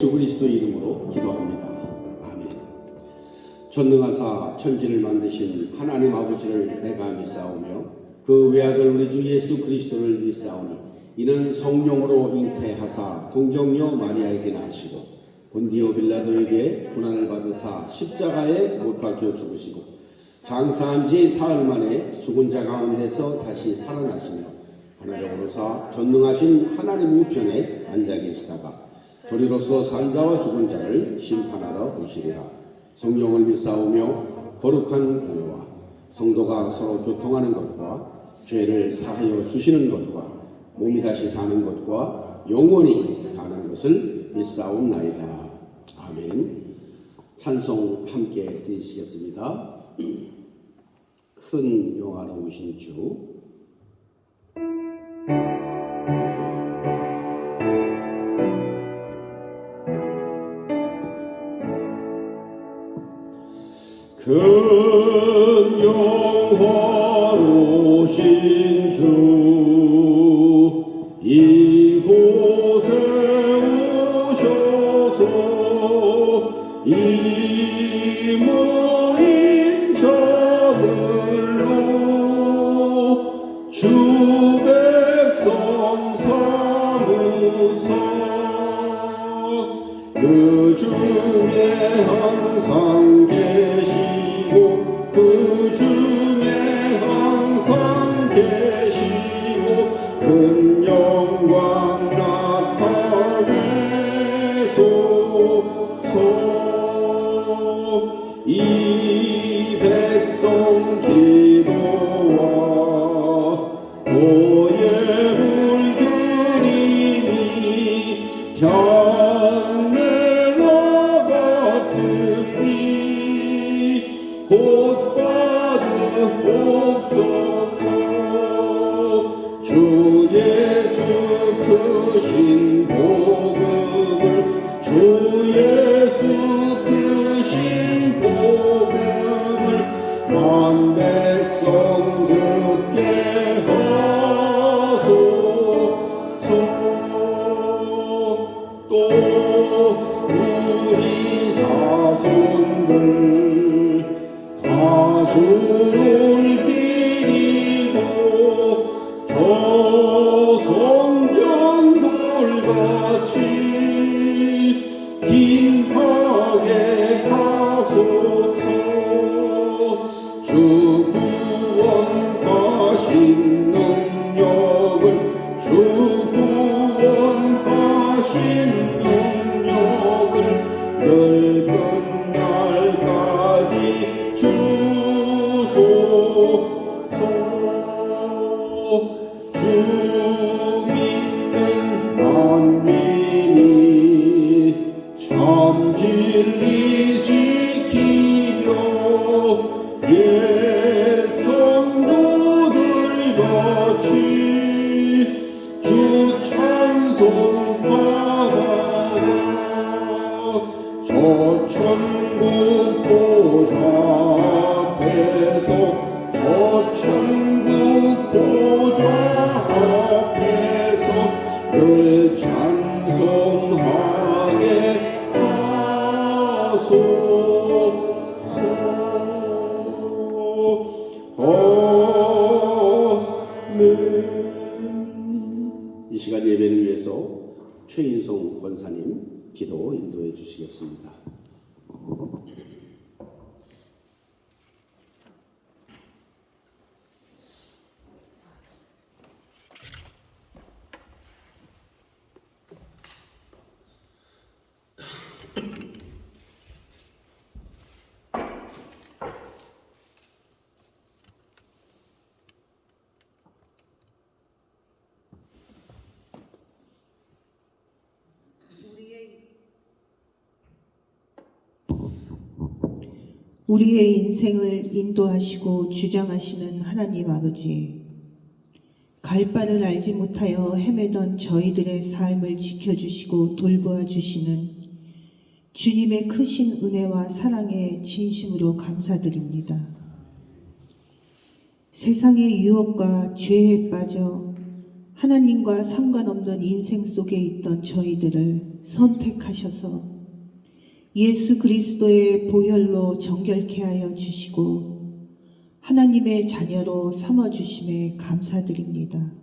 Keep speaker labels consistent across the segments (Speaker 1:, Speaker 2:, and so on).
Speaker 1: 예수 그리스도 이름으로 기도합니다. 아멘. 전능하사 천지를 만드신 하나님 아버지를 내가 믿사오며 그 외아들 우리 주 예수 그리스도를 믿사오니 이는 성령으로 잉태하사 동정녀 마리아에게 나시고 본디오 빌라도에게 고난을 받으사 십자가에 못 박혀 죽으시고 장사한 지 사흘 만에 죽은 자 가운데서 다시 살아나시며 하늘에 오르사 전능하신 하나님 우편에 앉아 계시다가 저리로서 산자와 죽은 자를 심판하러 오시리라. 성령을 믿사오며 거룩한 교회와 성도가 서로 교통하는 것과 죄를 사하여 주시는 것과 몸이 다시 사는 것과 영원히 사는 것을 믿사옵나이다. 아멘. 찬송 함께 드리시겠습니다. 큰 영화로우신 주. 큰 영화로우신 주 이곳에 오셔서 이 모인 자들로 주 백성 삼으사 그 중에 항상 그 중에 항상 계시고 큰 영광 나타내소서. 이 백성 기도와 보의 물들임이 향내와 같으니 곧 받으옵소서. 주 예수 크신 복음을 주 예수 크신 복음을 만 백성 듣게 하소서. 또 우리 자손들 다 주를 기리고 저 성전돌같이 빈하게 하소서. 주 구원하신 능력을 주 구원하신 능력을 늘 끝날까지 주소서. 주 믿는 만민이 참 진리 지키며 옛 성도들같이 주 찬송하다가 저 천국 보좌 앞에서 저 천국 보좌 앞에서 늘 찬송하게 하소서. 아멘. 이 시간 예배를 위해서 최인송 권사님 기도 인도해 주시겠습니다.
Speaker 2: 우리의 인생을 인도하시고 주장하시는 하나님 아버지, 갈 바를 알지 못하여 헤매던 저희들의 삶을 지켜주시고 돌보아 주시는 주님의 크신 은혜와 사랑에 진심으로 감사드립니다. 세상의 유혹과 죄에 빠져 하나님과 상관없는 인생 속에 있던 저희들을 선택하셔서 예수 그리스도의 보혈로 정결케 하여 주시고 하나님의 자녀로 삼아주심에 감사드립니다.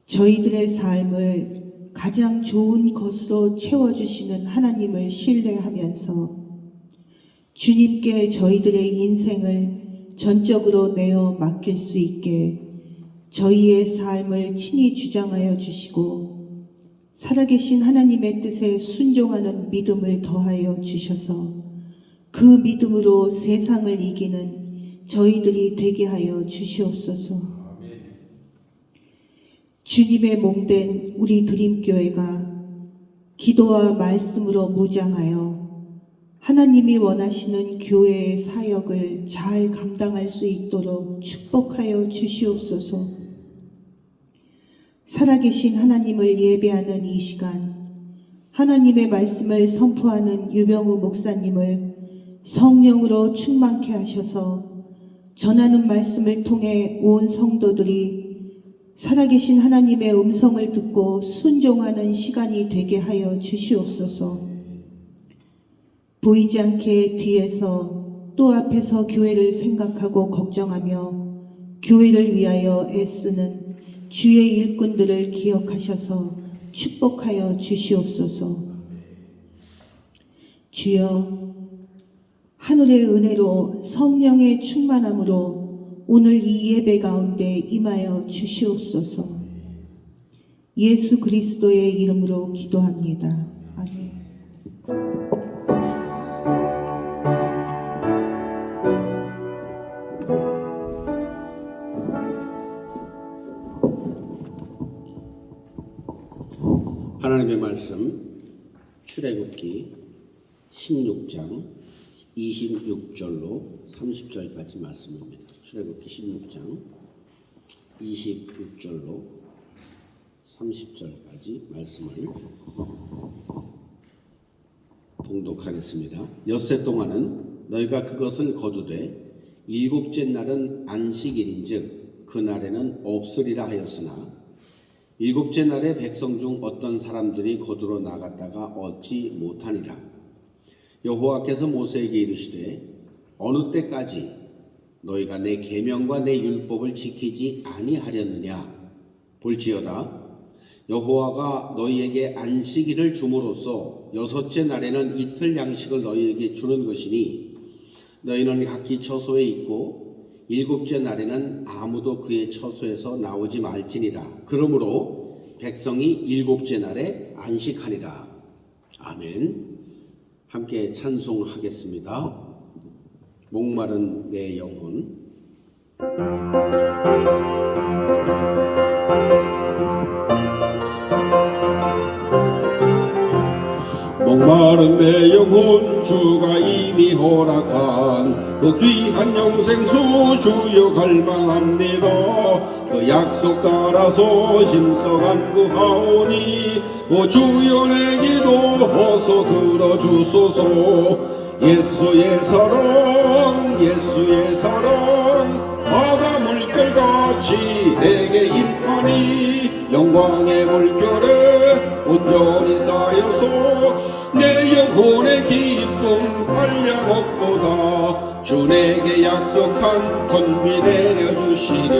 Speaker 2: 저희들의 삶을 가장 좋은 것으로 채워주시는 하나님을 신뢰하면서 주님께 저희들의 인생을 전적으로 내어 맡길 수 있게 저희의 삶을 친히 주장하여 주시고 살아계신 하나님의 뜻에 순종하는 믿음을 더하여 주셔서 그 믿음으로 세상을 이기는 저희들이 되게 하여 주시옵소서. 주님의 몸된 우리 드림교회가 기도와 말씀으로 무장하여 하나님이 원하시는 교회의 사역을 잘 감당할 수 있도록 축복하여 주시옵소서. 살아계신 하나님을 예배하는 이 시간, 하나님의 말씀을 선포하는 유병우 목사님을 성령으로 충만케 하셔서 전하는 말씀을 통해 온 성도들이 살아계신 하나님의 음성을 듣고 순종하는 시간이 되게 하여 주시옵소서. 보이지 않게 뒤에서 또 앞에서 교회를 생각하고 걱정하며 교회를 위하여 애쓰는 주의 일꾼들을 기억하셔서 축복하여 주시옵소서. 주여, 하늘의 은혜로 성령의 충만함으로 오늘 이 예배 가운데 임하여 주시옵소서. 예수 그리스도의 이름으로 기도합니다. 아멘.
Speaker 1: 하나님의 말씀 출애굽기 16장 26절로 30절까지 말씀입니다. 출애굽기 16장 26절로 30절까지 말씀을 봉독하겠습니다. 엿새 동안은 너희가 그것을 거두되 일곱째 날은 안식일인즉 그날에는 없으리라 하였으나 일곱째 날에 백성 중 어떤 사람들이 거두러 나갔다가 얻지 못하니라. 여호와께서 모세에게 이르시되 어느 때까지 너희가 내 계명과 내 율법을 지키지 아니하렸느냐. 볼지어다 여호와가 너희에게 안식일을 줌으로써 여섯째 날에는 이틀 양식을 너희에게 주는 것이니 너희는 각기 처소에 있고 일곱째 날에는 아무도 그의 처소에서 나오지 말지니라. 그러므로 백성이 일곱째 날에 안식하니라. 아멘. 함께 찬송하겠습니다. 목마른 내 영혼. 목마른 내 영혼 주가 이미 허락한 그 귀한 영생수 주여 갈망합니다. 그 약속 따라서 힘써 간구하오니 오 주여 내 기도 어서 들어주소서. 예수의 사랑 예수의 사랑 바다 물결같이 내게 임하니 영광의 물결에 온전히 쌓여서 내 영혼의 기쁨 한량없도다. 주 내게 약속한 건비 내려주시려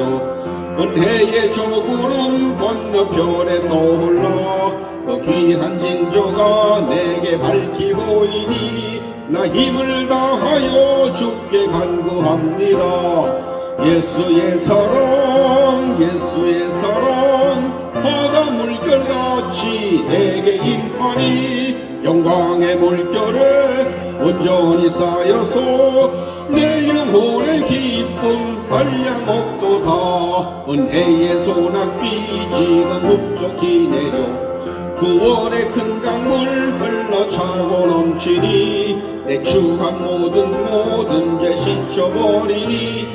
Speaker 1: 은혜의 저구름 건너편에 떠올라 그 귀한 징조가 내게 밝히 보이니 나 힘을 다하여 주께 간구합니다. 예수의 사랑 예수의 사랑 바다 물결같이 내게 임하니 영광의 물결에 온전히 쌓여서 내 영혼의 기쁨 한량없도다. 은혜의 소낙비 지금 흡족히 내려 구원의 큰 강물 흘러차고 넘치니 내 추한 모든 죄 씻어버리니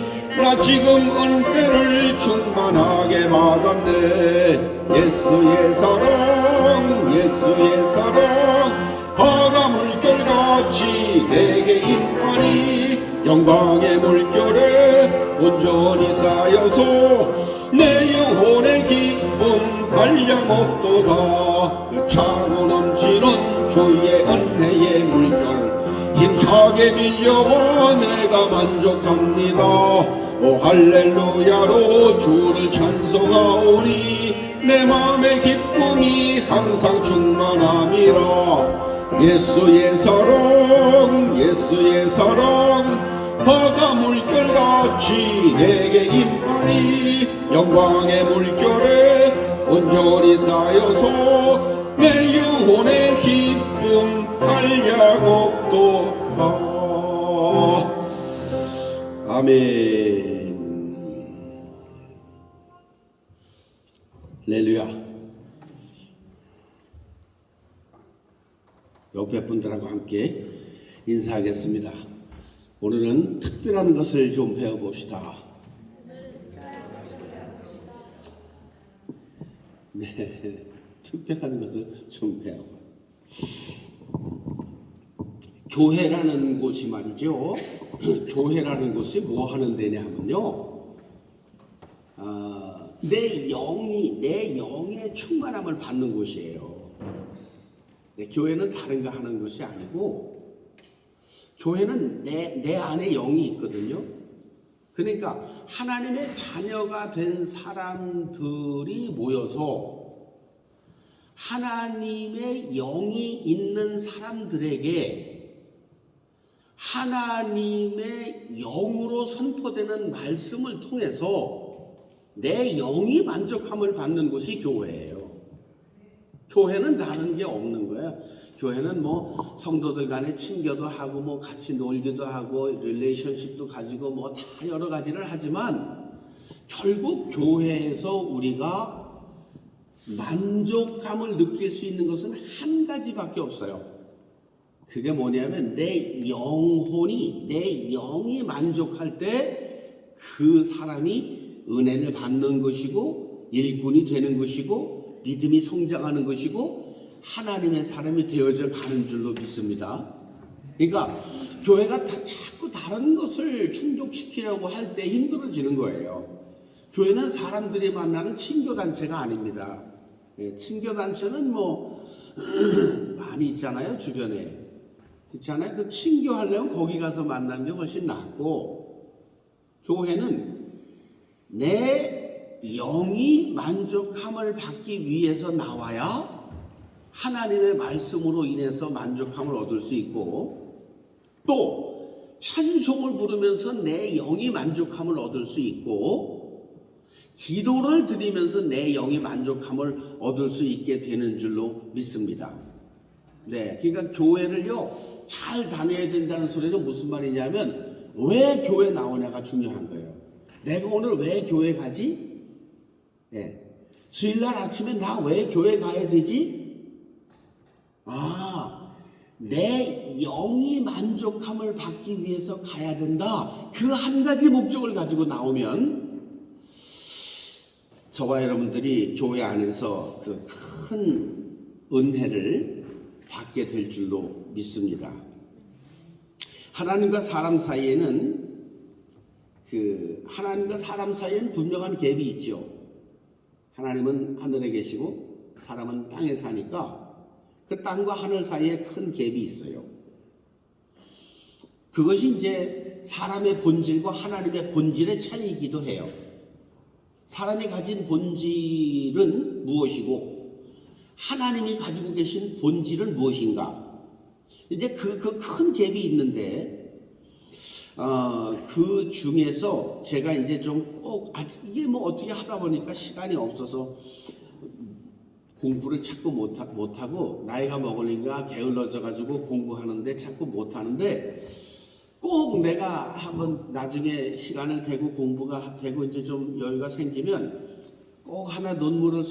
Speaker 1: 나 지금 은혜를 충만하게 받았네. 예수의 사랑 예수의 사랑 바다 물결같이 내게 임하니 영광의 물결에 온전히 쌓여서 내 영혼의 기쁨 한량없도다. 그 차고 넘치는 주의 은혜의 물결 힘차게 밀려와 내가 만족합니다. 오 할렐루야로 주를 찬송하오니 내 맘의 기쁨이 항상 충만함이라. 예수의 사랑 예수의 사랑 바다 물결같이 내게 임하니 영광의 물결에 온전히 쌓여서 내 영혼의 기쁨 한량없도다. 아멘. 할렐루야. 옆에 분들하고 함께 인사하겠습니다. 오늘은 특별한 것을 좀 배워봅시다. 네, 특별한 것을 좀 배워봐. 교회라는 곳이 말이죠. 교회라는 곳이 뭐 하는 데냐 하면요. 내 영의 충만함을 받는 곳이에요. 네, 교회는 다른 거 하는 것이 아니고 교회는 내 안에 영이 있거든요. 그러니까 하나님의 자녀가 된 사람들이 모여서 하나님의 영이 있는 사람들에게 하나님의 영으로 선포되는 말씀을 통해서 내 영이 만족함을 받는 것이 교회예요. 교회는 다른 게 없는 거예요. 교회는 뭐 성도들 간에 친교도 하고 뭐 같이 놀기도 하고 릴레이션십도 가지고 뭐 다 여러 가지를 하지만 결국 교회에서 우리가 만족감을 느낄 수 있는 것은 한 가지밖에 없어요. 그게 뭐냐면 내 영혼이 내 영이 만족할 때 그 사람이 은혜를 받는 것이고 일꾼이 되는 것이고 믿음이 성장하는 것이고 하나님의 사람이 되어져 가는 줄로 믿습니다. 그러니까 교회가 자꾸 다른 것을 충족시키려고 할 때 힘들어지는 거예요. 교회는 사람들이 만나는 친교단체가 아닙니다. 친교단체는 뭐 많이 있잖아요, 주변에. 그렇잖아요. 그 친교하려면 거기 가서 만나는 게 훨씬 낫고, 교회는 내 영이 만족함을 받기 위해서 나와야 하나님의 말씀으로 인해서 만족함을 얻을 수 있고, 또 찬송을 부르면서 내 영이 만족함을 얻을 수 있고, 기도를 드리면서 내 영이 만족함을 얻을 수 있게 되는 줄로 믿습니다. 네, 그러니까 교회를요 잘 다녀야 된다는 소리는 무슨 말이냐면 왜 교회 나오냐가 중요한 거예요. 내가 오늘 왜 교회 가지? 네. 주일날 아침에 나 왜 교회 가야 되지? 내 영이 만족함을 받기 위해서 가야 된다. 그 한 가지 목적을 가지고 나오면 저와 여러분들이 교회 안에서 그 큰 은혜를 받게 될 줄로 믿습니다. 하나님과 사람 사이에는 분명한 갭이 있죠. 하나님은 하늘에 계시고 사람은 땅에 사니까 그 땅과 하늘 사이에 큰 갭이 있어요. 그것이 이제 사람의 본질과 하나님의 본질의 차이이기도 해요. 사람이 가진 본질은 무엇이고 하나님이 가지고 계신 본질은 무엇인가? 이제 그 큰 갭이 있는데 그 중에서 제가 이제 좀 이게 뭐 어떻게 하다 보니까 시간이 없어서 공부를 자꾸 못하고 나이가 먹으니까 게을러져 가지고 공부하는데 자꾸 못하는데 꼭 내가 한번 나중에 시간을 대고 공부가 되고 이제 좀 여유가 생기면 꼭 하나 논문을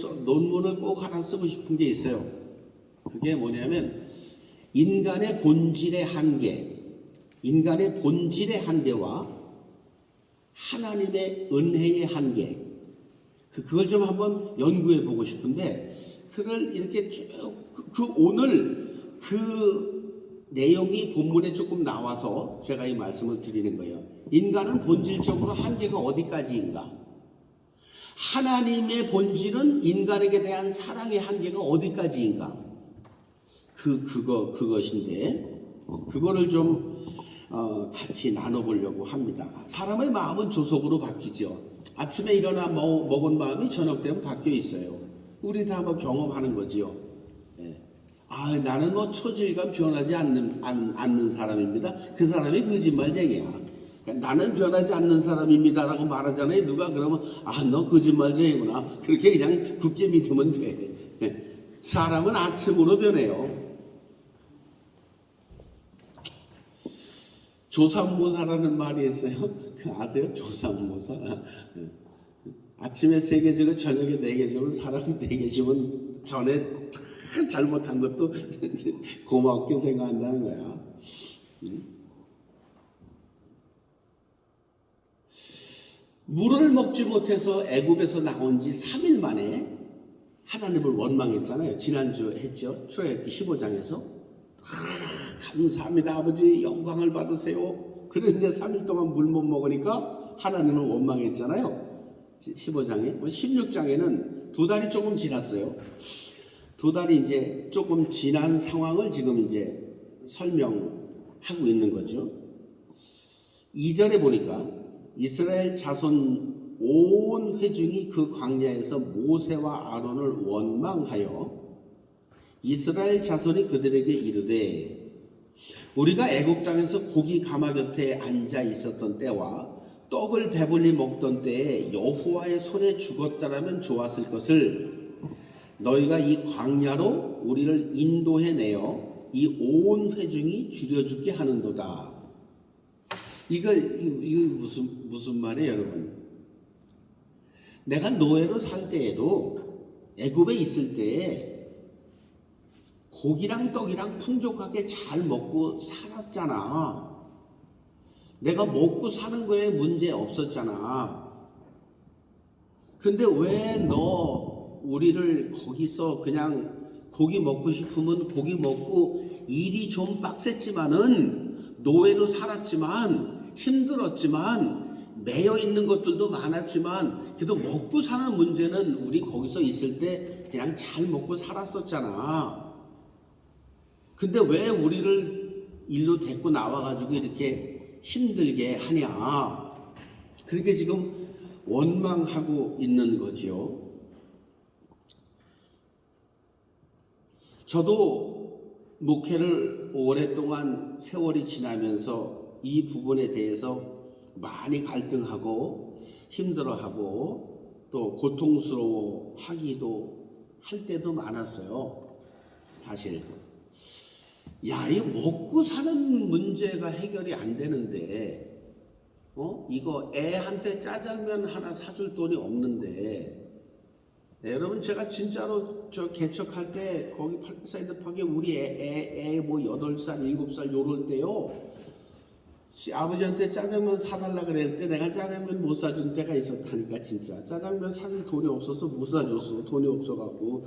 Speaker 1: 꼭 하나 쓰고 싶은 게 있어요. 그게 뭐냐면 인간의 본질의 한계와 하나님의 은혜의 한계, 그걸 좀 한번 연구해 보고 싶은데 그걸 이렇게 쭉 오늘 그 내용이 본문에 조금 나와서 제가 이 말씀을 드리는 거예요. 인간은 본질적으로 한계가 어디까지인가? 하나님의 본질은 인간에게 대한 사랑의 한계가 어디까지인가? 그것인데, 그거를 좀 같이 나눠보려고 합니다. 사람의 마음은 조속으로 바뀌죠. 아침에 일어나 먹은 마음이 저녁 되면 바뀌어 있어요. 우리 다 뭐 경험하는 거지요. 예. 나는 뭐 초질간 변하지 않는 사람입니다. 그 사람이 거짓말쟁이야. 그러니까 나는 변하지 않는 사람입니다라고 말하잖아요. 누가 그러면 너 거짓말쟁이구나. 그렇게 그냥 굳게 믿으면 돼. 예. 사람은 아침으로 변해요. 조삼모사라는 말이 있어요. 아세요? 조삼모사. 아침에 3개 주고 저녁에 4개 주면 사람이 4개 주면 전에 다 잘못한 것도 고맙게 생각한다는 거야. 물을 먹지 못해서 애굽에서 나온 지 3일 만에 하나님을 원망했잖아요. 지난주 했죠. 출애굽기 15장에서. 감사합니다 아버지, 영광을 받으세요. 그런데 3일 동안 물 못 먹으니까 하나님을 원망했잖아요. 15장에. 16장에는 2달이 조금 지났어요. 2달이 이제 조금 지난 상황을 지금 이제 설명하고 있는 거죠. 2절에 보니까 이스라엘 자손 온 회중이 그 광야에서 모세와 아론을 원망하여 이스라엘 자손이 그들에게 이르되 우리가 애굽 땅에서 고기 가마 곁에 앉아 있었던 때와 떡을 배불리 먹던 때에 여호와의 손에 죽었다라면 좋았을 것을 너희가 이 광야로 우리를 인도해 내어 이 온 회중이 죽여 죽게 하는도다. 이거 무슨 말이에요, 여러분? 내가 노예로 살 때에도 애굽에 있을 때에 고기랑 떡이랑 풍족하게 잘 먹고 살았잖아. 내가 먹고 사는 거에 문제 없었잖아. 근데 왜 너 우리를 거기서 그냥 고기 먹고 싶으면 고기 먹고 일이 좀 빡셌지만은 노예로 살았지만 힘들었지만 매여 있는 것들도 많았지만 그래도 먹고 사는 문제는 우리 거기서 있을 때 그냥 잘 먹고 살았었잖아. 근데 왜 우리를 일로 데리고 나와가지고 이렇게 힘들게 하냐. 그렇게 지금 원망하고 있는 거지요. 저도 목회를 오랫동안 세월이 지나면서 이 부분에 대해서 많이 갈등하고 힘들어하고 또 고통스러워하기도 할 때도 많았어요. 사실 이 먹고 사는 문제가 해결이 안 되는데 이거 애한테 짜장면 하나 사줄 돈이 없는데 여러분 제가 진짜로 저 개척할 때 거기 사이드파크에 우리 애 뭐 8살 7살 요럴 때요 아버지한테 짜장면 사달라 그랬을 때 내가 짜장면 못 사준 때가 있었다니까. 진짜 짜장면 사줄 돈이 없어서 못 사줬어. 돈이 없어갖고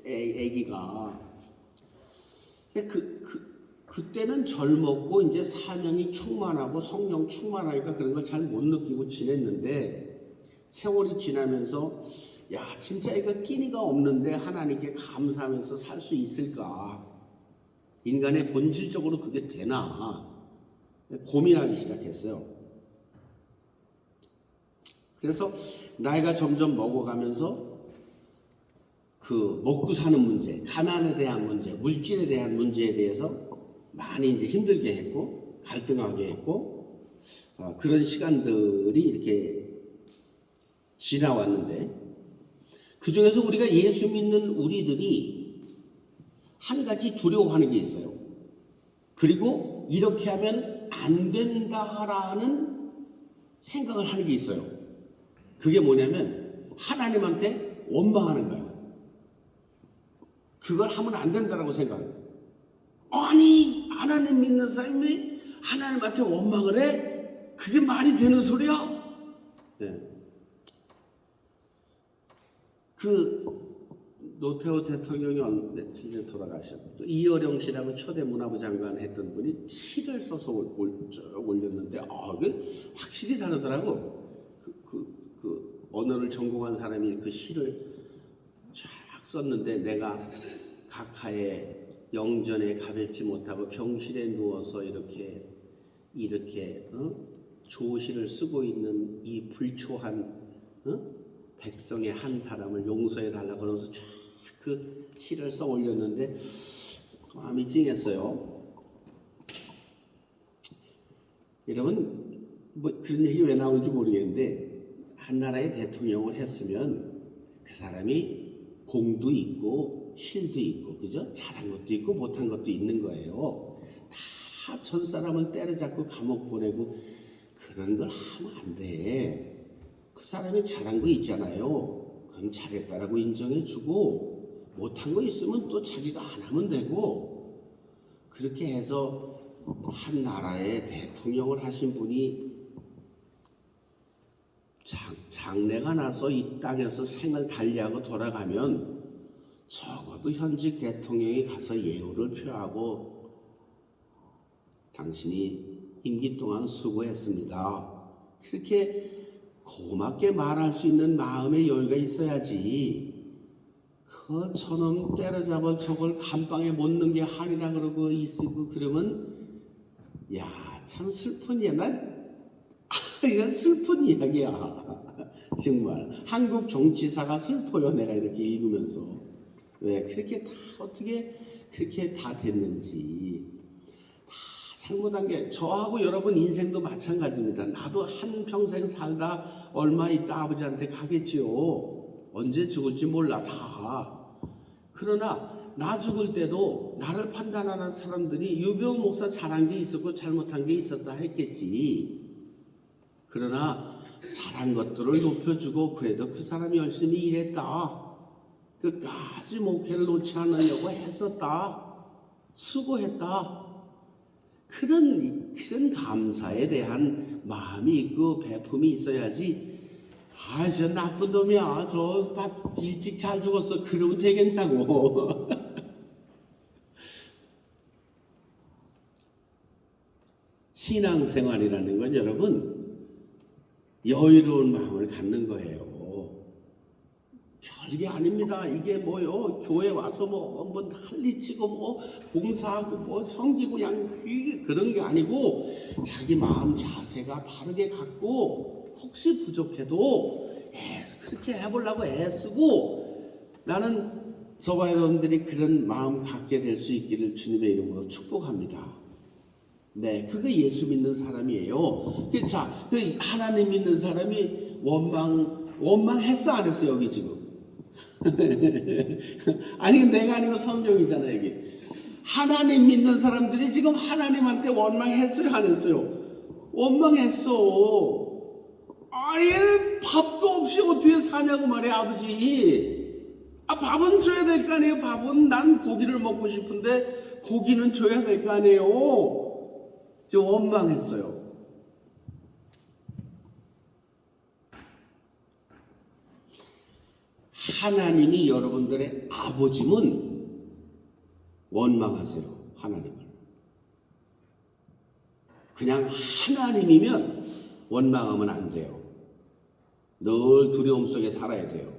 Speaker 1: 애기가 그때는 젊었고 이제 사명이 충만하고 성령 충만하니까 그런 걸 잘 못 느끼고 지냈는데 세월이 지나면서 진짜 이거 끼니가 없는데 하나님께 감사하면서 살 수 있을까? 인간의 본질적으로 그게 되나? 고민하기 시작했어요. 그래서 나이가 점점 먹어가면서 그 먹고 사는 문제, 가난에 대한 문제, 물질에 대한 문제에 대해서 많이 이제 힘들게 했고 갈등하게 했고 그런 시간들이 이렇게 지나왔는데 그 중에서 우리가 예수 믿는 우리들이 한 가지 두려워하는 게 있어요. 그리고 이렇게 하면 안 된다라는 생각을 하는 게 있어요. 그게 뭐냐면 하나님한테 원망하는 거야. 그걸 하면 안 된다라고 생각해요. 아니 하나님 믿는 사람이 하나님한테 원망을 해? 그게 말이 되는 소리야? 네. 노태우 대통령이 며칠 전에 돌아가셨고 이어령 씨라고 초대 문화부 장관 했던 분이 시를 써서 올렸는데 이게 확실히 다르더라고. 언어를 전공한 사람이 그 시를 쫙 썼는데 내가 각하의 영전에 가볍지 못하고 병실에 누워서 이렇게 조시를 쓰고 있는 이 불초한 백성의 한 사람을 용서해 달라 그러면서 쫙 그 시를 써 올렸는데 마음이 찡했어요. 여러분 뭐 그런 얘기 왜 나오는지 모르겠는데 한 나라의 대통령을 했으면 그 사람이 공도 있고 실도 있고 그죠? 잘한 것도 있고 못한 것도 있는 거예요. 다 전 사람을 때려잡고 감옥 보내고 그런 걸 하면 안 돼. 그 사람이 잘한 거 있잖아요. 그럼 잘했다라고 인정해주고 못한 거 있으면 또 자기가 안 하면 되고 그렇게 해서 한 나라의 대통령을 하신 분이 장래가 나서 이 땅에서 생을 달리하고 돌아가면 적어도 현직 대통령이 가서 예우를 표하고 당신이 임기 동안 수고했습니다. 그렇게 고맙게 말할 수 있는 마음의 여유가 있어야지. 그 저놈 때려잡아 저걸 감방에 못 넣은 게 한이라 그러고 있고 그러면 야 참 슬픈 이야. 이건 슬픈 이야기야. 정말 한국 정치사가 슬퍼요. 내가 이렇게 읽으면서 왜 그렇게 다 어떻게 그렇게 다 됐는지 다 잘못한 게 저하고 여러분 인생도 마찬가지입니다. 나도 한 평생 살다 얼마 있다 아버지한테 가겠지요. 언제 죽을지 몰라 다. 그러나 나 죽을 때도 나를 판단하는 사람들이 유병 목사 잘한 게 있었고 잘못한 게 있었다 했겠지. 그러나 잘한 것들을 높여주고 그래도 그 사람이 열심히 일했다. 끝까지 목회를 놓지 않으려고 했었다. 수고했다. 그런 감사에 대한 마음이 있고 배품이 있어야지. 저 나쁜 놈이야. 저 일찍 잘 죽었어. 그러면 되겠냐고. 신앙생활이라는 건 여러분 여유로운 마음을 갖는 거예요. 별게 아닙니다. 이게 뭐요? 교회 와서 뭐 난리치고 뭐 봉사하고 뭐 섬기고 그런 게 아니고 자기 마음 자세가 바르게 갖고 혹시 부족해도 그렇게 해보려고 애쓰고 나는 저와 여러분들이 그런 마음 갖게 될 수 있기를 주님의 이름으로 축복합니다. 네, 그게 예수 믿는 사람이에요. 자, 그 하나님 믿는 사람이 원망했어 안 했어 여기 지금? 아니 내가 아니고 성경이잖아 여기. 하나님 믿는 사람들이 지금 하나님한테 원망했어요 안 했어요? 원망했어. 아니 밥도 없이 어떻게 사냐고 말이야 아버지. 밥은 줘야 될 거 아니에요. 밥은 난 고기를 먹고 싶은데 고기는 줘야 될 거 아니에요. 저 원망했어요. 하나님이 여러분들의 아버지면 원망하세요. 하나님을. 그냥 하나님이면 원망하면 안 돼요. 늘 두려움 속에 살아야 돼요.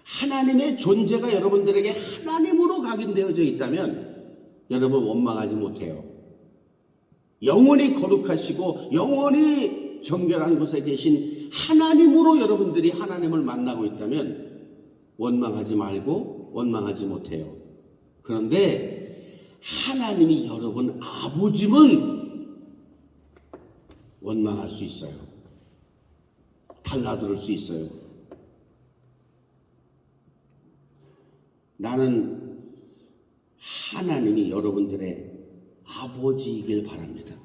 Speaker 1: 하나님의 존재가 여러분들에게 하나님으로 각인되어져 있다면 여러분 원망하지 못해요. 영원히 거룩하시고 영원히 정결한 곳에 계신 하나님으로 여러분들이 하나님을 만나고 있다면 원망하지 말고 원망하지 못해요. 그런데 하나님이 여러분 아버지면 원망할 수 있어요. 달라들 수 있어요. 나는 하나님이 여러분들의 아버지이길 바랍니다.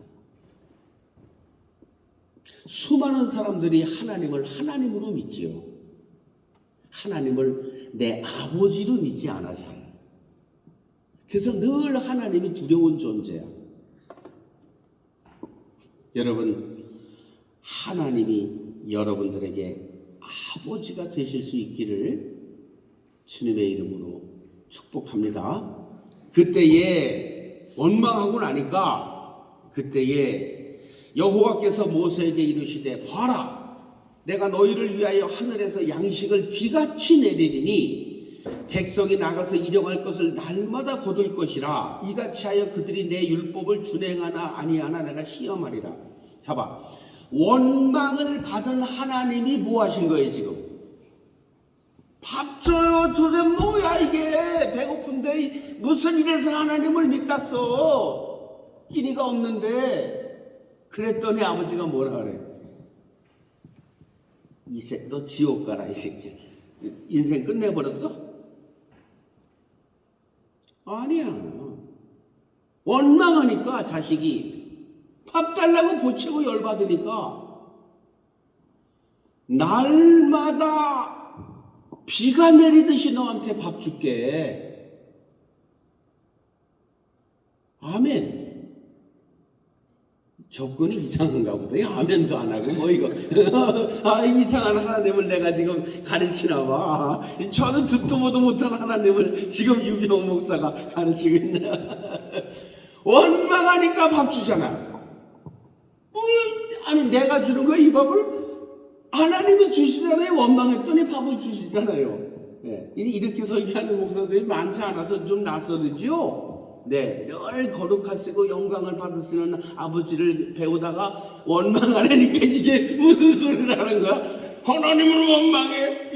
Speaker 1: 수많은 사람들이 하나님을 하나님으로 믿지요. 하나님을 내 아버지로 믿지 않아 잘. 그래서 늘 하나님이 두려운 존재야. 여러분, 하나님이 여러분들에게 아버지가 되실 수 있기를 주님의 이름으로 축복합니다. 그때에 원망하고 나니까 그때에 여호와께서 모세에게 이르시되 봐라 내가 너희를 위하여 하늘에서 양식을 비같이 내리리니 백성이 나가서 일용할 것을 날마다 거둘 것이라. 이같이 하여 그들이 내 율법을 준행하나 아니하나 내가 시험하리라. 봐봐, 원망을 받은 하나님이 뭐 하신 거예요 지금? 밥 줘요. 도대체 뭐야 이게? 배고픈데 무슨 일에서 하나님을 믿겠어? 끼니가 없는데. 그랬더니 아버지가 뭐라 그래? 너 지옥 가라 이 새끼. 인생 끝내버렸어? 아니야. 원망하니까 자식이 밥 달라고 보채고 열받으니까 날마다 비가 내리듯이 너한테 밥 줄게. 아멘. 접근이 이상한가 보다. 아멘도 안 하고 뭐 이거. 이상한 하나님을 내가 지금 가르치나 봐. 저는 듣도 보도 못한 하나님을 지금 유병 목사가 가르치고 있네. 원망하니까 밥 주잖아. 아니 내가 주는 거야 이 밥을? 하나님이 주시잖아요. 원망했더니 밥을 주시잖아요. 네. 이렇게 설교하는 목사들이 많지 않아서 좀 낯설지요. 네, 늘 거룩하시고 영광을 받으시는 아버지를 배우다가 원망하려니까 이게 무슨 소리를 하는 거야? 하나님을 원망해?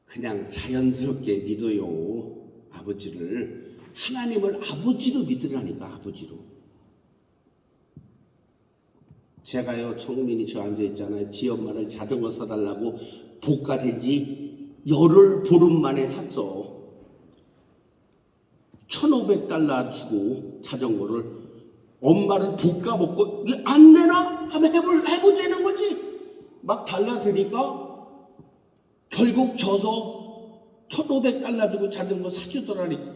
Speaker 1: 그냥 자연스럽게 믿어요. 아버지를. 하나님을 아버지로 믿으라니까. 아버지로. 제가요, 청민이 저 앉아있잖아요. 지 엄마를 자전거 사달라고 복가된 지 열흘 보름 만에 샀어. 1,500달러 주고 자전거를. 엄마를 볶아 먹고 안 되나? 한번 해보자는 거지. 막 달라드니까 결국 져서 1,500달러 주고 자전거 사주더라니까.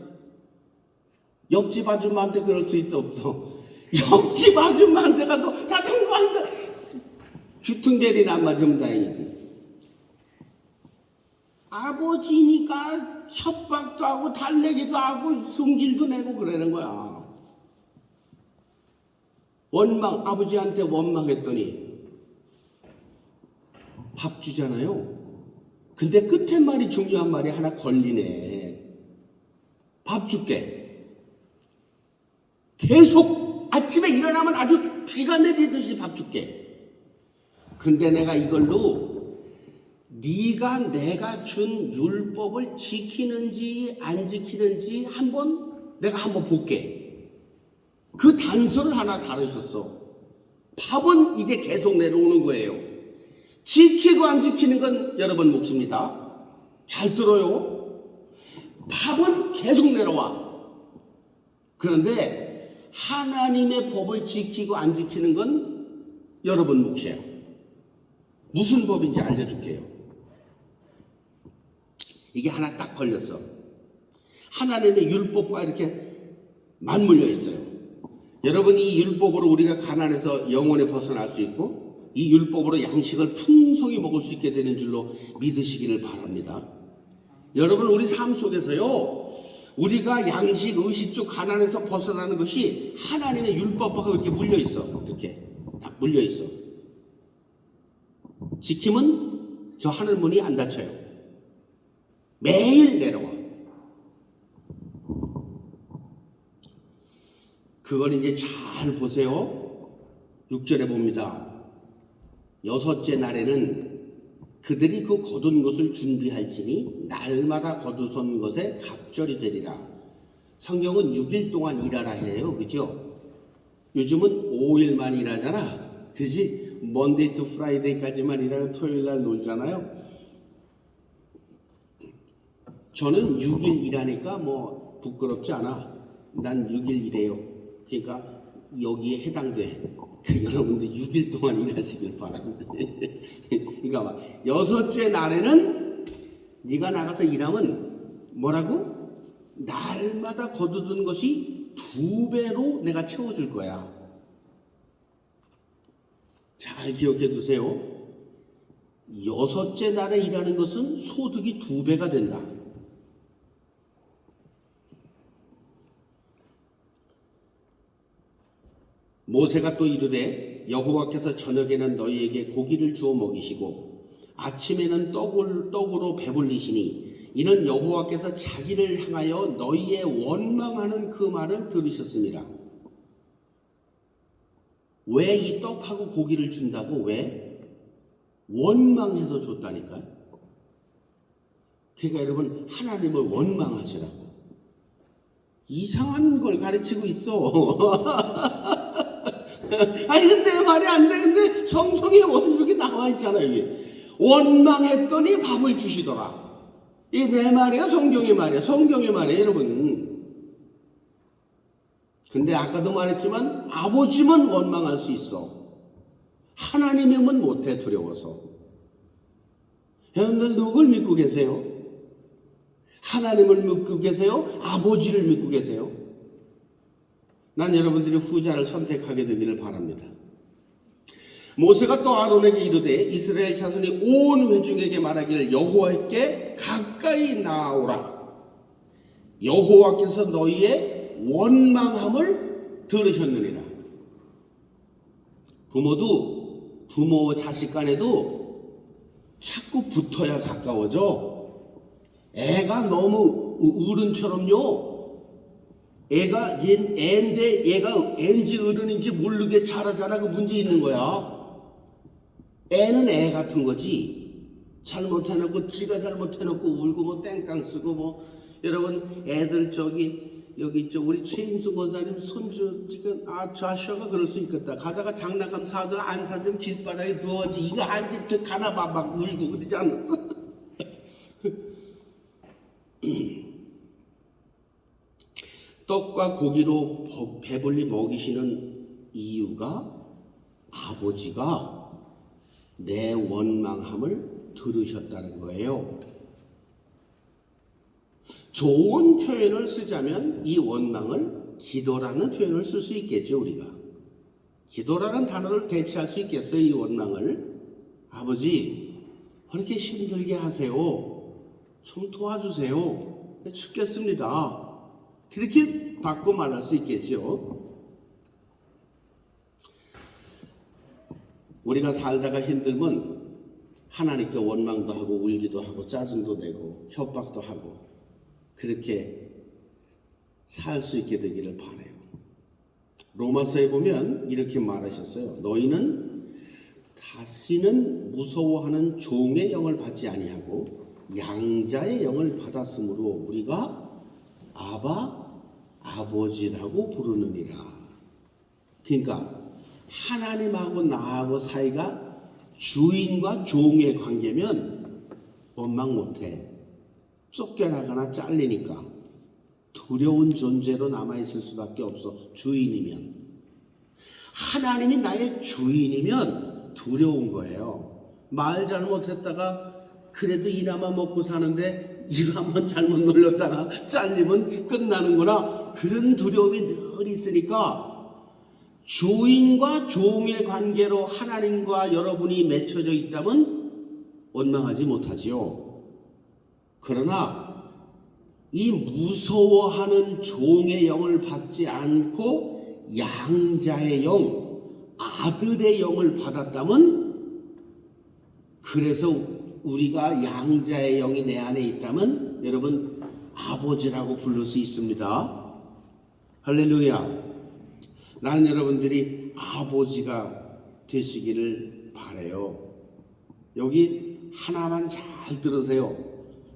Speaker 1: 옆집 아줌마한테 그럴 수 있어 없어? 옆집 아줌마한테 가서 자전거 한다. 귀퉁벨이나 안 맞으면 다행이지. 아버지니까 협박도 하고 달래기도 하고 승질도 내고 그러는 거야. 원망, 아버지한테 원망했더니 밥 주잖아요. 근데 끝에 말이 중요한 말이 하나 걸리네. 밥 줄게. 계속 아침에 일어나면 아주 비가 내리듯이 밥 줄게. 근데 내가 이걸로 네가 내가 준 율법을 지키는지 안 지키는지 내가 한번 볼게. 그 단서를 하나 다루셨어. 밥은 이제 계속 내려오는 거예요. 지키고 안 지키는 건 여러분 몫입니다. 잘 들어요. 밥은 계속 내려와. 그런데 하나님의 법을 지키고 안 지키는 건 여러분 몫이에요. 무슨 법인지 알려줄게요. 이게 하나 딱 걸렸어. 하나님의 율법과 이렇게 맞물려 있어요. 여러분, 이 율법으로 우리가 가난에서 영원히 벗어날 수 있고 이 율법으로 양식을 풍성히 먹을 수 있게 되는 줄로 믿으시기를 바랍니다. 여러분, 우리 삶 속에서요, 우리가 양식, 의식주, 가난에서 벗어나는 것이 하나님의 율법하고 이렇게 물려 있어. 이렇게 딱 물려 있어. 지킴은 저 하늘문이 안 닫혀요. 매일 내려와. 그걸 이제 잘 보세요. 6절에 봅니다. 6째 날에는 그들이 그 거둔 것을 준비할지니 날마다 거두선 것에 갑절이 되리라. 성경은 6일 동안 일하라 해요. 그죠? 요즘은 5일만 일하잖아. 그지? 먼데이 투 프라이데이까지만 일하고 토요일 날 놀잖아요. 저는 6일 일하니까 뭐 부끄럽지 않아. 난 6일 일해요. 그러니까 여기에 해당돼. 여러분들 6일 동안 일하시길 바랍니다. 그러니까 막 6째 날에는 네가 나가서 일하면 뭐라고? 날마다 거두던 것이 2배로 내가 채워줄 거야. 잘 기억해 두세요. 6째 날에 일하는 것은 소득이 2배가 된다. 모세가 또 이르되 여호와께서 저녁에는 너희에게 고기를 주어 먹이시고 아침에는 떡으로 배불리시니 이는 여호와께서 자기를 향하여 너희의 원망하는 그 말을 들으셨습니다. 왜 이 떡하고 고기를 준다고? 왜? 원망해서 줬다니까요. 그러니까 여러분, 하나님을 원망하시라고. 이상한 걸 가르치고 있어. 아니 근데 말이 안 되는데 성경에 이렇게 나와 있잖아요. 여기 원망했더니 밥을 주시더라. 이게 내 말이야, 성경의 말이야, 성경의 말이에요, 여러분. 근데 아까도 말했지만 아버지면 원망할 수 있어. 하나님이면 못해, 두려워서. 여러분들 누굴 믿고 계세요? 하나님을 믿고 계세요? 아버지를 믿고 계세요? 난 여러분들이 후자를 선택하게 되기를 바랍니다. 모세가 또 아론에게 이르되 이스라엘 자손이 온 회중에게 말하기를 여호와께 가까이 나아오라. 여호와께서 너희의 원망함을 들으셨느니라. 부모 자식 간에도 자꾸 붙어야 가까워져. 애가 너무 어른처럼요. 애가 애인데 얘가 애인지 어른인지 모르게 자라잖아. 그 문제 있는 거야. 애는 애 같은 거지. 잘못해놓고 지가 잘못해놓고 울고 뭐 땡깡 쓰고 뭐. 여러분 애들 여기 있죠. 우리 최인수 권사님 손주 지금 좌셔가 그럴 수 있겠다. 가다가 장난감 사도 안 사든 길바닥에 누워지. 이거 안 돼. 가나 봐 막 울고 그러지 않았어? 떡과 고기로 배불리 먹이시는 이유가 아버지가 내 원망함을 들으셨다는 거예요. 좋은 표현을 쓰자면 이 원망을 기도라는 표현을 쓸 수 있겠죠. 우리가 기도라는 단어를 대체할 수 있겠어요. 이 원망을. 아버지 왜 이렇게 힘들게 하세요? 좀 도와주세요. 죽겠습니다. 그렇게 바꿔 말할 수 있겠죠. 우리가 살다가 힘들면 하나님께 원망도 하고 울기도 하고 짜증도 내고 협박도 하고 그렇게 살 수 있게 되기를 바라요. 로마서에 보면 이렇게 말하셨어요. 너희는 다시는 무서워하는 종의 영을 받지 아니하고 양자의 영을 받았으므로 우리가 아버지라고 부르느니라. 그러니까 하나님하고 나하고 사이가 주인과 종의 관계면 원망 못해. 쫓겨나거나 잘리니까 두려운 존재로 남아있을 수밖에 없어. 주인이면. 하나님이 나의 주인이면 두려운 거예요. 말 잘못했다가 그래도 이나마 먹고 사는데 이거 한번 잘못 놀렸다가 잘리면 끝나는구나. 그런 두려움이 늘 있으니까 주인과 종의 관계로 하나님과 여러분이 맺혀져 있다면 원망하지 못하지요. 그러나 이 무서워하는 종의 영을 받지 않고 양자의 영, 아들의 영을 받았다면, 그래서 우리가 양자의 영이 내 안에 있다면 여러분 아버지라고 부를 수 있습니다. 할렐루야. 나는 여러분들이 아버지가 되시기를 바라요. 여기 하나만 잘 들으세요.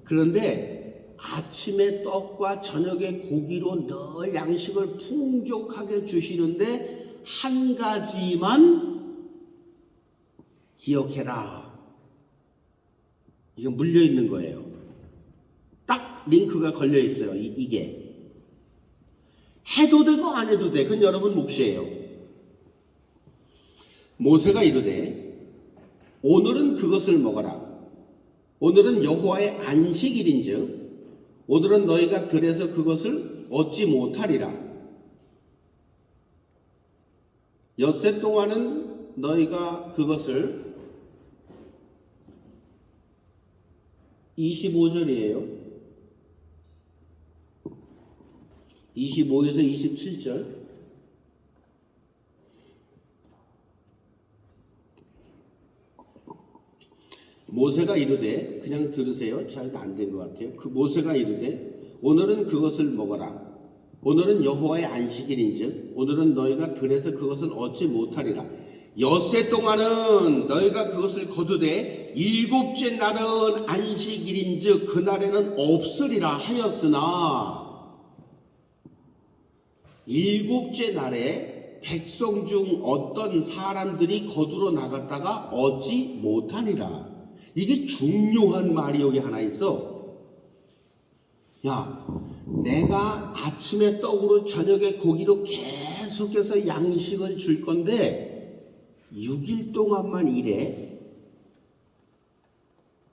Speaker 1: 그런데 아침에 떡과 저녁에 고기로 늘 양식을 풍족하게 주시는데 한 가지만 기억해라. 이거 물려 있는 거예요. 딱 링크가 걸려 있어요. 이게 해도 되고 안 해도 돼. 그건 여러분 몫이에요. 모세가 이르되 오늘은 그것을 먹어라. 오늘은 여호와의 안식일인즉 오늘은 너희가 들에서 그것을 얻지 못하리라. 엿새 동안은 너희가 그것을 25절이에요. 25에서 27절. 모세가 이르되, 그냥 들으세요. 자기가 안 된 것 같아요. 그 모세가 이르되 오늘은 그것을 먹어라. 오늘은 여호와의 안식일인즉 오늘은 너희가 들에서 그것을 얻지 못하리라. 엿새 동안은 너희가 그것을 거두되 일곱째 날은 안식일인즉 그날에는 없으리라 하였으나, 일곱째 날에 백성 중 어떤 사람들이 거두러 나갔다가 얻지 못하니라. 이게 중요한 말이 여기 하나 있어. 야, 내가 아침에 떡으로 저녁에 고기로 계속해서 양식을 줄 건데 6일 동안만 일해.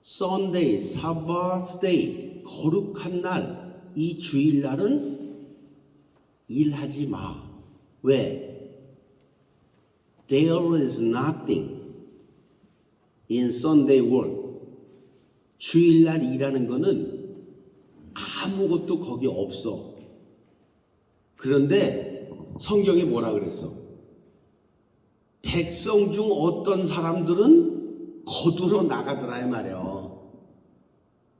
Speaker 1: Sunday, Sabbath day, 거룩한 날, 이 주일날은 일하지 마. 왜? There is nothing in Sunday work. 주일날 일하는 거는 아무것도 거기 없어. 그런데 성경에 뭐라 그랬어? 백성 중 어떤 사람들은 거두러 나가더라 이 말이야.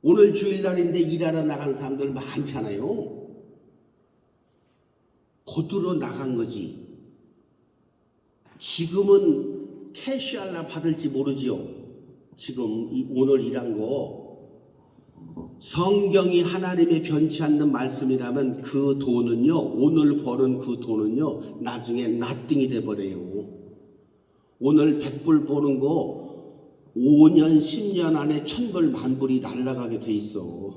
Speaker 1: 오늘 주일날인데 일하러 나간 사람들 많잖아요. 거두러 나간 거지. 지금은 캐시알라 받을지 모르지요. 지금 오늘 일한 거 성경이 하나님의 변치 않는 말씀이라면 그 돈은요, 오늘 벌은 그 돈은요 나중에 nothing이 돼버려요. 오늘 100불 버는 거 5년 10년 안에 1000불 만불이 날아가게 돼 있어.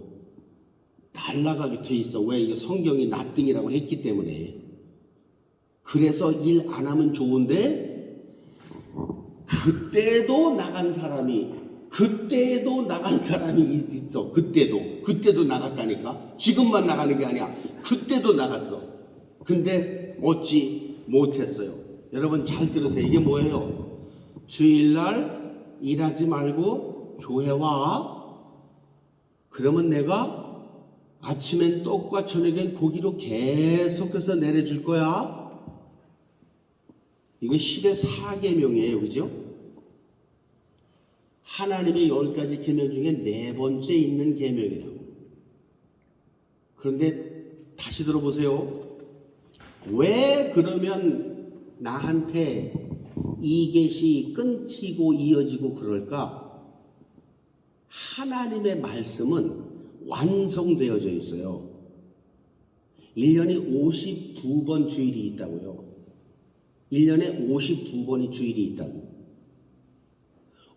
Speaker 1: 날아가게 돼 있어. 왜? 이게 성경이 nothing이라고 했기 때문에. 그래서 일 안 하면 좋은데 그때도 나간 사람이 있어. 그때도 나갔다니까. 지금만 나가는 게 아니야. 그때도 나갔어. 근데 얻지 못했어요. 여러분 잘 들으세요. 이게 뭐예요? 주일날 일하지 말고 교회 와. 그러면 내가 아침엔 떡과 저녁엔 고기로 계속해서 내려줄 거야. 이거 10의 4계명이에요. 그죠? 하나님의 10가지 계명 중에 4번째 있는 계명이라고. 그런데 다시 들어보세요. 왜 그러면 나한테 이 계시 끊기고 이어지고 그럴까? 하나님의 말씀은 완성되어져 있어요. 1년이 52번 주일이 있다고요. 1년에 52번이 주일이 있다고.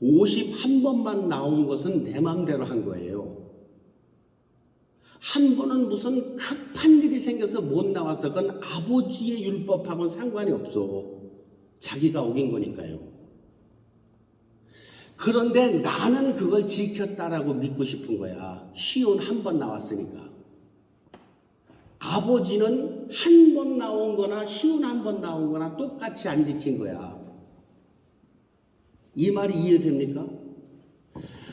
Speaker 1: 51번만 나온 것은 내 마음대로 한 거예요. 한 번은 무슨 급한 일이 생겨서 못 나와서 그건 아버지의 율법하고는 상관이 없어. 자기가 어긴 거니까요. 그런데 나는 그걸 지켰다라고 믿고 싶은 거야. 시온 한 번 나왔으니까. 아버지는 한 번 나온 거나 시온 한 번 나온 거나 똑같이 안 지킨 거야. 이 말이 이해됩니까?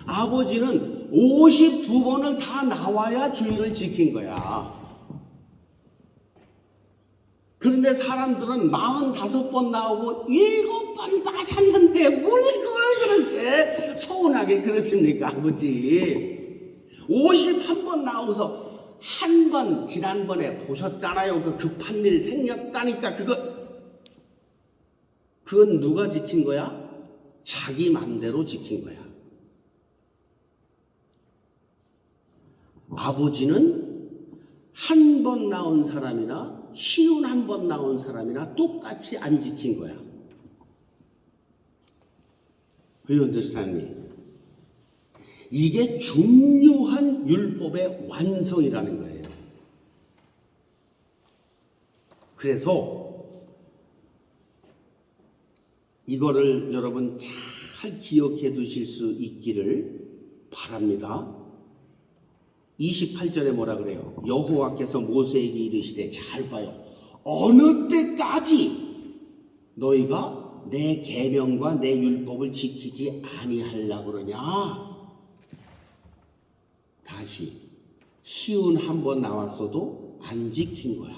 Speaker 1: 아버지는 52번을 다 나와야 주일을 지킨 거야. 그런데 사람들은 45번 나오고 7번 맞았는데 뭘 그걸 그렇게 서운하게 그러십니까, 아버지? 51번 나오고서 한 번 지난번에 보셨잖아요. 그 급한 일 생겼다니까. 그건 누가 지킨 거야? 자기 맘대로 지킨 거야. 아버지는 한 번 나온 사람이나 시운 한 번 나온 사람이나 똑같이 안 지킨 거야. You understand me? 이게 중요한 율법의 완성이라는 거예요. 그래서 이거를 여러분 잘 기억해 두실 수 있기를 바랍니다. 28절에 뭐라 그래요? 여호와께서 모세에게 이르시되, 잘 봐요. 어느 때까지 너희가 내 계명과 내 율법을 지키지 아니하려고 그러냐? 다시 시운 한 번 나왔어도 안 지킨 거야.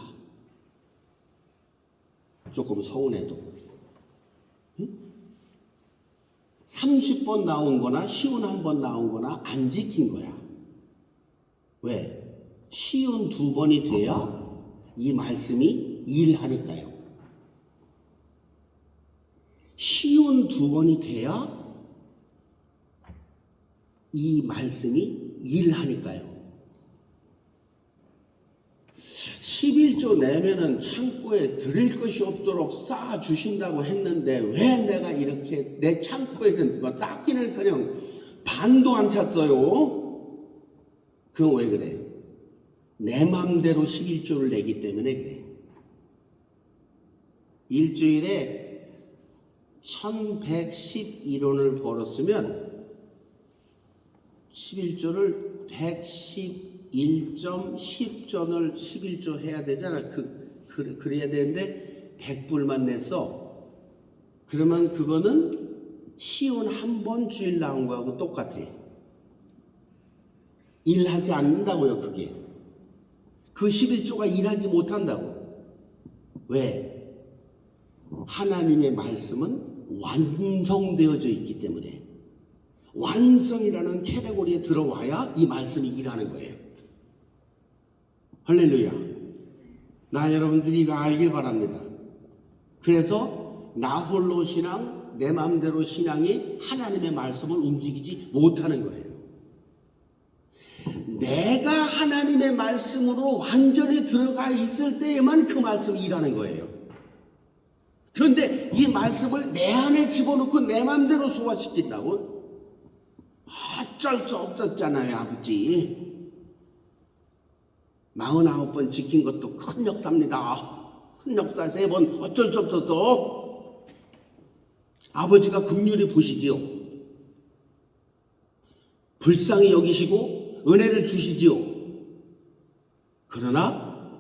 Speaker 1: 조금 서운해도. 응? 30번 나온 거나 쉬운 한 번 나온 거나 안 지킨 거야. 왜? 쉬운 2번이 돼야 이 말씀이 일하니까요. 쉬운 2번이 돼야 이 말씀이 일하니까요. 11조 내면은 창고에 드릴 것이 없도록 쌓아 주신다고 했는데 왜 내가 이렇게 내 창고에는 쌓기는커녕 반도 안 찼어요? 그건 왜 그래? 내 맘대로 11조를 내기 때문에 그래. 일주일에 1111원을 벌었으면 11조를 111.10전을 11조 해야 되잖아. 그래야 되는데 100불만 냈어. 그러면 그거는 쉬운 한 번 주일 나온 거하고 똑같아. 일하지 않는다고요, 그게. 그 11조가 일하지 못한다고. 왜? 하나님의 말씀은 완성되어져 있기 때문에. 완성이라는 캐테고리에 들어와야 이 말씀이 일하는 거예요. 할렐루야. 나 여러분들이 이거 알길 바랍니다. 그래서 나 홀로 신앙, 내 마음대로 신앙이 하나님의 말씀을 움직이지 못하는 거예요. 내가 하나님의 말씀으로 완전히 들어가 있을 때에만 그 말씀이 일하는 거예요. 그런데 이 말씀을 내 안에 집어넣고 내 마음대로 소화시킨다고? 어쩔 수 없었잖아요, 아버지. 49번 지킨 것도 큰 역사입니다. 큰 역사 3번 어쩔 수 없었어. 아버지가 긍휼히 보시지요. 불쌍히 여기시고 은혜를 주시지요. 그러나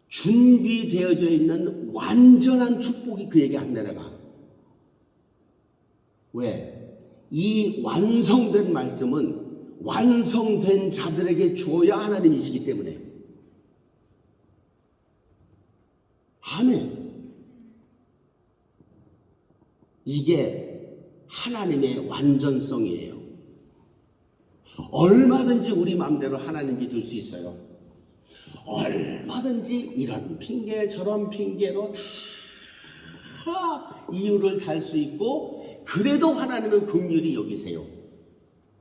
Speaker 1: 준비되어져 있는 완전한 축복이 그에게 안 내려가. 왜? 이 완성된 말씀은 완성된 자들에게 주어야 하나님이시기 때문에. 아멘. 이게 하나님의 완전성이에요. 얼마든지 우리 마음대로 하나님 믿을 수 있어요. 얼마든지 이런 핑계 저런 핑계로 다 이유를 달 수 있고, 그래도 하나님은 긍휼히 여기세요.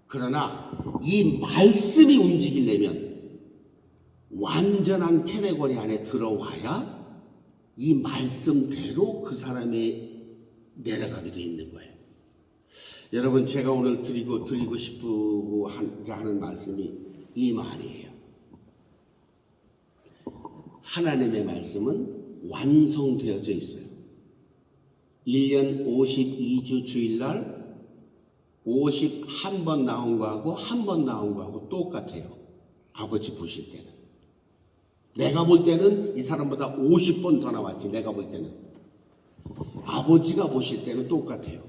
Speaker 1: 그러나 이 말씀이 움직이려면 완전한 캐테고리 안에 들어와야 이 말씀대로 그 사람이 내려가게 돼 있는 거예요. 여러분, 제가 오늘 드리고 싶고 하는 말씀이 이 말이에요. 하나님의 말씀은 완성되어져 있어요. 1년 52주 주일날 51번 나온 거하고 한 번 나온 거하고 똑같아요. 아버지 보실 때는. 내가 볼 때는 이 사람보다 50번 더 나왔지. 내가 볼 때는. 아버지가 보실 때는 똑같아요.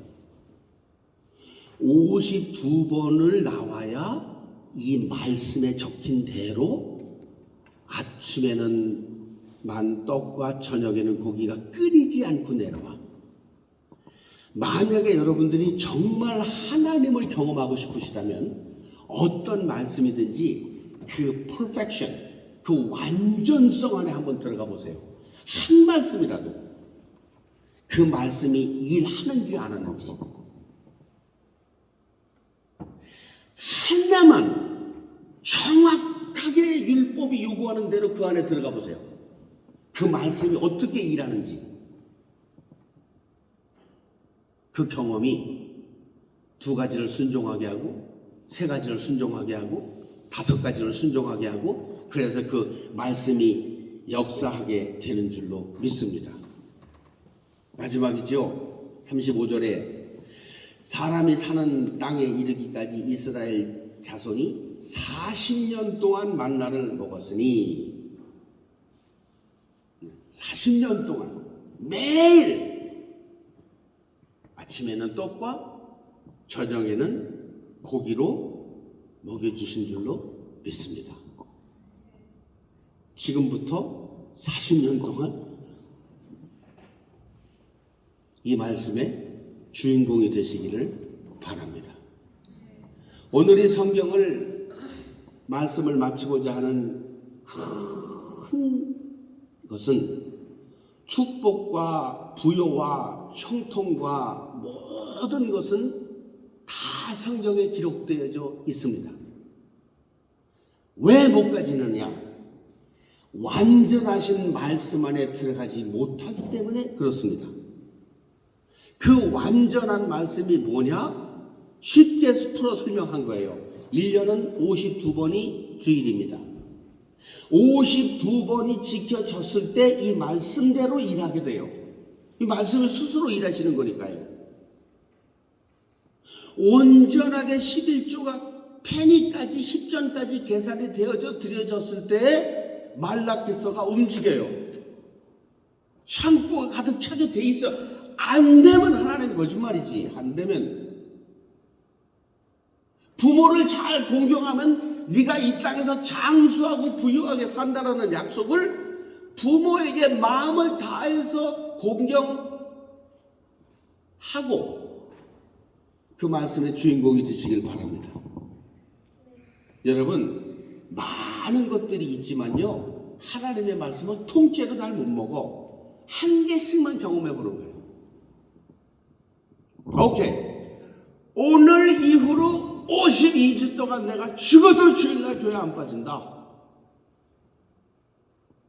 Speaker 1: 52번을 나와야 이 말씀에 적힌 대로 아침에는 만떡과 저녁에는 고기가 끓이지 않고 내려와. 만약에 여러분들이 정말 하나님을 경험하고 싶으시다면 어떤 말씀이든지 그 perfection, 그 완전성 안에 한번 들어가 보세요. 한 말씀이라도 그 말씀이 일하는지 안 하는지 하나만 정확하게 율법이 요구하는 대로 그 안에 들어가 보세요. 그 말씀이 어떻게 일하는지. 그 경험이 2가지를 순종하게 하고 3가지를 순종하게 하고 5가지를 순종하게 하고, 그래서 그 말씀이 역사하게 되는 줄로 믿습니다. 마지막이죠. 35절에 사람이 사는 땅에 이르기까지 이스라엘 자손이 40년 동안 만나를 먹었으니, 40년 동안 매일 아침에는 떡과 저녁에는 고기로 먹여주신 줄로 믿습니다. 지금부터 40년 동안 이 말씀의 주인공이 되시기를 바랍니다. 오늘 이 성경을 말씀을 마치고자 하는 큰 것은 축복과 부요와 형통과 모든 것은 다 성경에 기록되어져 있습니다. 왜 못 가지느냐? 완전하신 말씀 안에 들어가지 못하기 때문에 그렇습니다. 그 완전한 말씀이 뭐냐? 쉽게 풀어 설명한 거예요. 1년은 52번이 주일입니다. 52번이 지켜졌을 때 이 말씀대로 일하게 돼요. 이 말씀을 스스로 일하시는 거니까요. 온전하게 11조가 페니까지 10전까지 계산이 되어져 드려졌을 때 말라기서가 움직여요. 창고가 가득 차게 돼 있어. 안 되면 하나님 거짓말이지. 안 되면 부모를 잘 공경하면 네가 이 땅에서 장수하고 부유하게 산다라는 약속을 부모에게 마음을 다해서 공경하고 그 말씀의 주인공이 되시길 바랍니다. 여러분, 많은 것들이 있지만요, 하나님의 말씀을 통째로 잘 못 먹어. 한 개씩만 경험해 보는 거예요. 오케이. 오늘 이후로 52주 동안 내가 죽어도 주일날 교회 안 빠진다.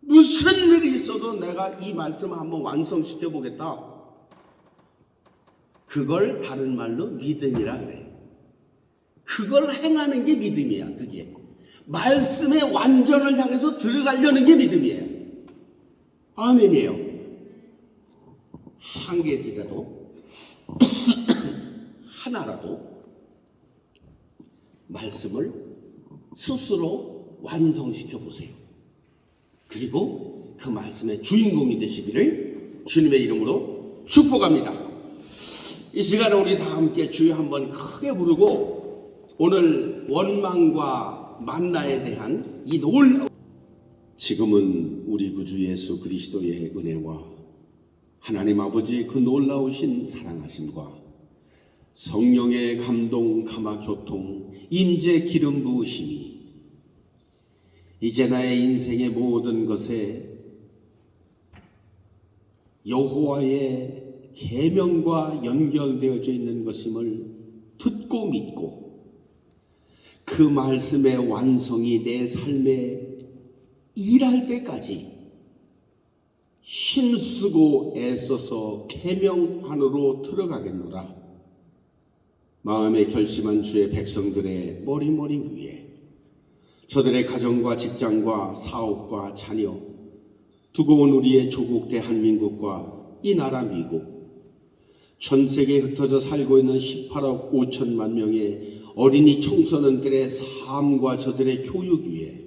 Speaker 1: 무슨 일이 있어도 내가 이 말씀을 한번 완성시켜 보겠다. 그걸 다른 말로 믿음이라 그래. 그걸 행하는 게 믿음이야. 그게 말씀의 완전을 향해서 들어가려는 게 믿음이에요. 아멘이에요. 한 개지라도 하나라도 말씀을 스스로 완성시켜 보세요. 그리고 그 말씀의 주인공이 되시기를 주님의 이름으로 축복합니다. 이 시간에 우리 다 함께 주여 한번 크게 부르고 오늘 원망과 만나에 대한 이 놀라운 지금은 우리 구주 예수 그리스도의 은혜와 하나님 아버지의 그 놀라우신 사랑하심과 성령의 감동, 감화, 교통, 임재, 기름 부으심이 이제 나의 인생의 모든 것에 여호와의 계명과 연결되어져 있는 것임을 듣고 믿고 그 말씀의 완성이 내 삶에 일할 때까지 힘쓰고 애써서 계명 안으로 들어가겠노라. 마음에 결심한 주의 백성들의 머리 위에 저들의 가정과 직장과 사업과 자녀, 두고 온 우리의 조국 대한민국과 이 나라 미국, 전 세계에 흩어져 살고 있는 18억 5천만 명의 어린이 청소년들의 삶과 저들의 교육 위에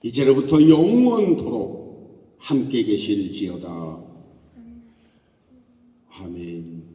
Speaker 1: 이제로부터 영원토록 함께 계실지어다. 아멘.